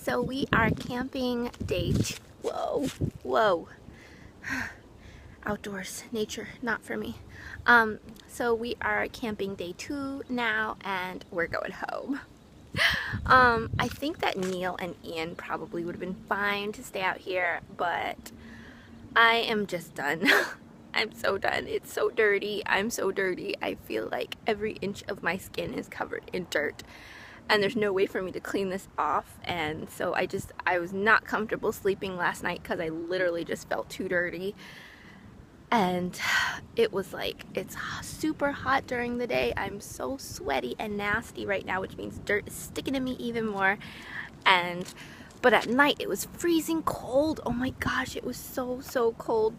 So we are camping day two. Whoa. Outdoors, nature, not for me. So we are camping day 2 now, and we're going home. I think that Neil and Ian probably would have been fine to stay out here, but I am just done. I'm so done. It's so dirty. I'm so dirty. I feel like every inch of my skin is covered in dirt, and there's no way for me to clean this off. And so I was not comfortable sleeping last night because I literally just felt too dirty. And it was like, it's super hot during the day. I'm so sweaty and nasty right now, which means dirt is sticking to me even more. But at night it was freezing cold. Oh my gosh, it was so cold.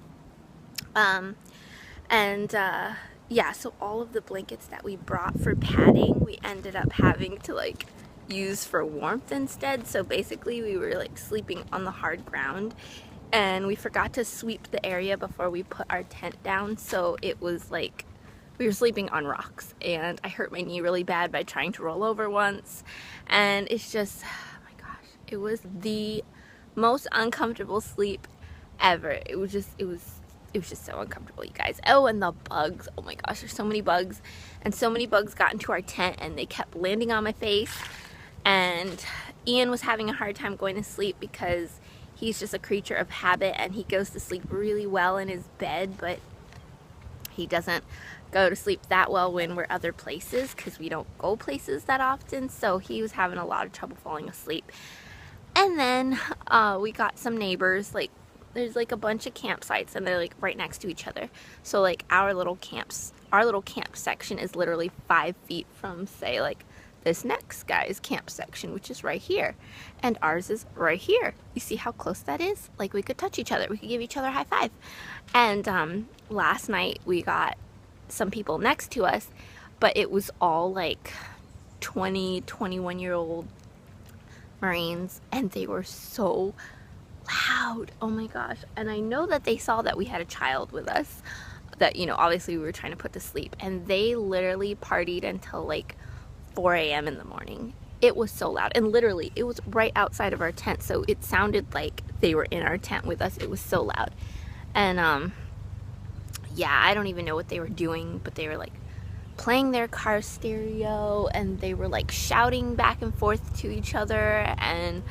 Yeah, so all of the blankets that we brought for padding, we ended up having to like use for warmth instead. So basically we were like sleeping on the hard ground, and we forgot to sweep the area before we put our tent down. So it was like we were sleeping on rocks, and I hurt my knee really bad by trying to roll over once. And it's just, oh my gosh, it was the most uncomfortable sleep ever. It was just so uncomfortable, you guys. Oh, and the bugs. Oh my gosh, there's so many bugs. And so many bugs got into our tent, and they kept landing on my face. And Ian was having a hard time going to sleep because he's just a creature of habit, and he goes to sleep really well in his bed, but he doesn't go to sleep that well when we're other places because we don't go places that often. So he was having a lot of trouble falling asleep. And then we got some neighbors. Like, there's like a bunch of campsites, and they're like right next to each other. So like our little camp section is literally 5 feet from, say, like this next guy's camp section, which is right here, and ours is right here. You see how close that is? Like, we could touch each other, we could give each other a high five. And last night we got some people next to us, but it was all like 21-year-old Marines, and they were so loud. Oh my gosh. And I know that they saw that we had a child with us that, you know, obviously we were trying to put to sleep, and they literally partied until like 4 a.m. in the morning. It was so loud, and literally it was right outside of our tent, so it sounded like they were in our tent with us. It was so loud. And yeah, I don't even know what they were doing, but they were like playing their car stereo, and they were like shouting back and forth to each other, and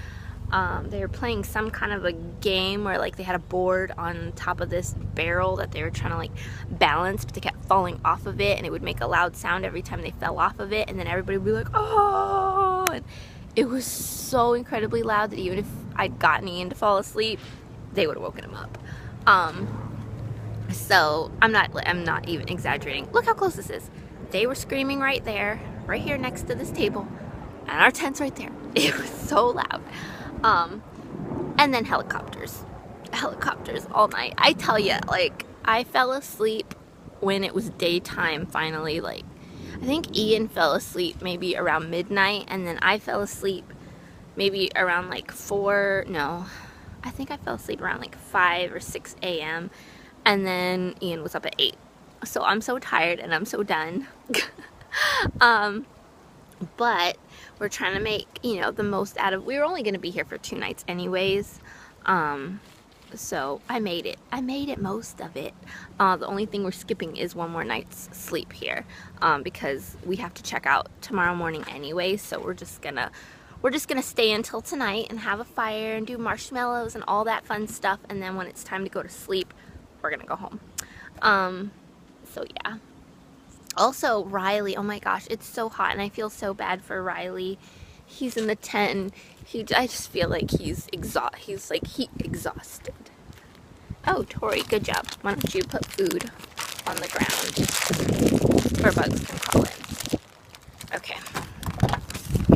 they were playing some kind of a game where like they had a board on top of this barrel that they were trying to like balance, but they kept falling off of it, and it would make a loud sound every time they fell off of it, and then everybody would be like, oh, and it was so incredibly loud that even if I'd gotten Ian to fall asleep, they would have woken him up. So I'm not even exaggerating. Look how close this is. They were screaming right there, right here next to this table, and our tent's right there. It was so loud. And then helicopters all night. I tell you, like, I fell asleep when it was daytime finally. Like, I think Ian fell asleep maybe around midnight, and then I fell asleep maybe around like I think I fell asleep around like 5 or 6 a.m. and then Ian was up at 8. So I'm so tired and I'm so done. But we're trying to make, you know, the most out of, we were only going to be here for 2 nights anyways. So I made it most of it. The only thing we're skipping is 1 more night's sleep here, because we have to check out tomorrow morning anyway. So we're just gonna stay until tonight and have a fire and do marshmallows and all that fun stuff. And then when it's time to go to sleep, we're gonna go home. So yeah. Also, Riley, oh my gosh, it's so hot, and I feel so bad for Riley. He's in the tent, and I just feel like he's heat exhausted. Oh, Tori, good job. Why don't you put food on the ground where bugs can crawl in? Okay.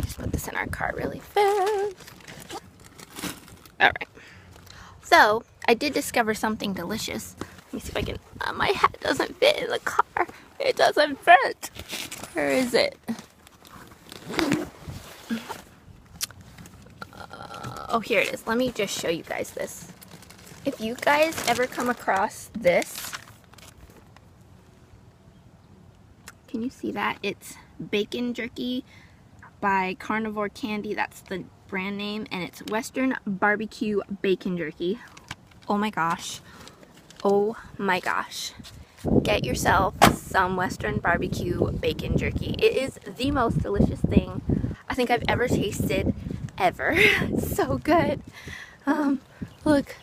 Just put this in our car really fast. Alright. So, I did discover something delicious. Let me see if I can, my hat doesn't fit in the car. It doesn't fit. Where is it? Oh, here it is. Let me just show you guys this. If you guys ever come across this, can you see that? It's bacon jerky by Carnivore Candy. That's the brand name, and it's Western Barbecue Bacon Jerky. Oh my gosh. Oh my gosh. Get yourself some Western Barbecue Bacon Jerky. It is the most delicious thing I think I've ever tasted, ever. So good. Look,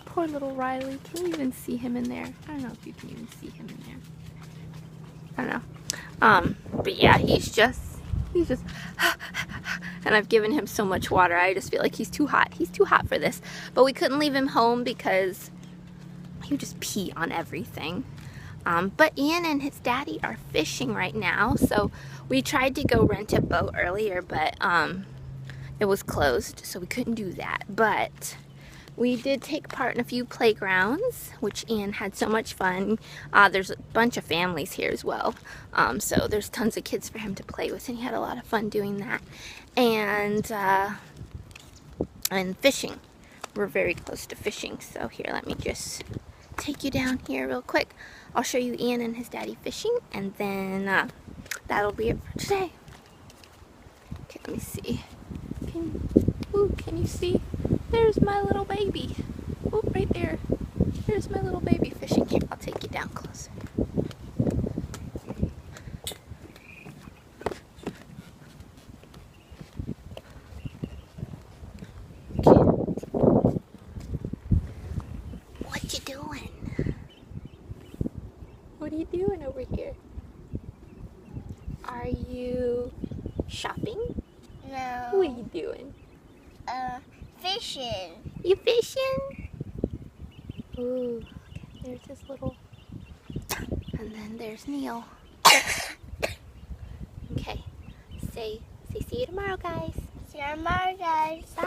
poor little Riley. Can you even see him in there? I don't know if you can even see him in there. I don't know. But yeah, he's just, and I've given him so much water. I just feel like he's too hot. He's too hot for this. But we couldn't leave him home because he would just pee on everything. But Ian and his daddy are fishing right now, so we tried to go rent a boat earlier, but it was closed, so we couldn't do that. But we did take part in a few playgrounds, which Ian had so much fun. There's a bunch of families here as well, so there's tons of kids for him to play with, and he had a lot of fun doing that. And fishing. We're very close to fishing, so here, let me just take you down here real quick. I'll show you Ian and his daddy fishing, and then that'll be it for today. Okay, let me see. Can you see? There's my little baby. Oh, right there. There's my little baby fishing. Here, I'll take you down closer. What you doing? What are you doing over here? Are you shopping? No. What are you doing? Fishing. You fishing? Ooh, okay, there's his little, and then there's Neil. Okay, say see you tomorrow, guys. See you tomorrow, guys. Bye.